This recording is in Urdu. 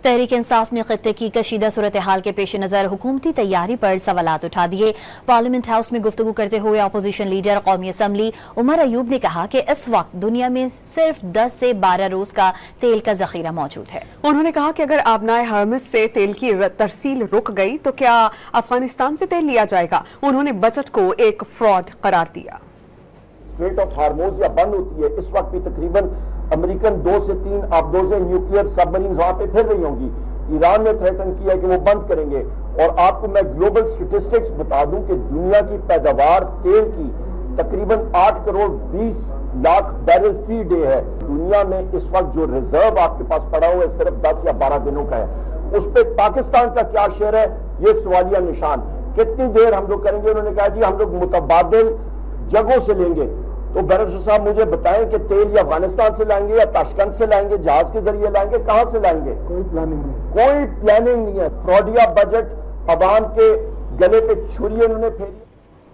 تحریک انصاف نے خطے کی کشیدہ صورتحال کے پیش نظر حکومتی تیاری پر سوالات اٹھا دیے۔ پارلیمنٹ ہاؤس میں گفتگو کرتے ہوئے اپوزیشن لیڈر قومی اسمبلی عمر ایوب نے کہا کہ اس وقت دنیا میں صرف 10 سے 12 روز کا تیل کا ذخیرہ موجود ہے۔ انہوں نے کہا کہ اگر آبنائے ہرمز سے تیل کی ترسیل رک گئی تو کیا افغانستان سے تیل لیا جائے گا؟ انہوں نے بجٹ کو ایک فراڈ قرار دیا۔ اسٹریٹ آف ہارموز یا بند ہوتی ہے، اس وقت بھی تقریباً امریکن 2 سے 3 آبدوزیں نیوکلیئر سب مرینز وہاں پہ پھر رہی ہوں گی۔ ایران نے تھریٹن کیا ہے کہ وہ بند کریں گے، اور آپ کو میں گلوبل سٹیٹسٹکس بتا دوں کہ دنیا کی پیداوار تیل کی تقریباً 8 کروڑ 20 لاکھ بیرل فی ڈے ہے۔ دنیا میں اس وقت جو ریزرو آپ کے پاس پڑا ہوا ہے صرف 10 یا 12 دنوں کا ہے، اس پہ پاکستان کا کیا شیئر ہے یہ سوالیہ نشان۔ کتنی دیر ہم لوگ کریں گے؟ انہوں نے کہا جی ہم لوگ متبادل جگہوں سے لیں گے۔ تو بیرل صاحب مجھے بتائیں کہ تیل یا افغانستان سے لائیں گے یا تاشکند سے لائیں گے، جہاز کے ذریعے لائیں گے، کہاں سے لائیں گے؟ کوئی پلاننگ نہیں ہے۔ فراڈیا بجٹ عوام کے گلے پہ چھری انہوں نے پھیری۔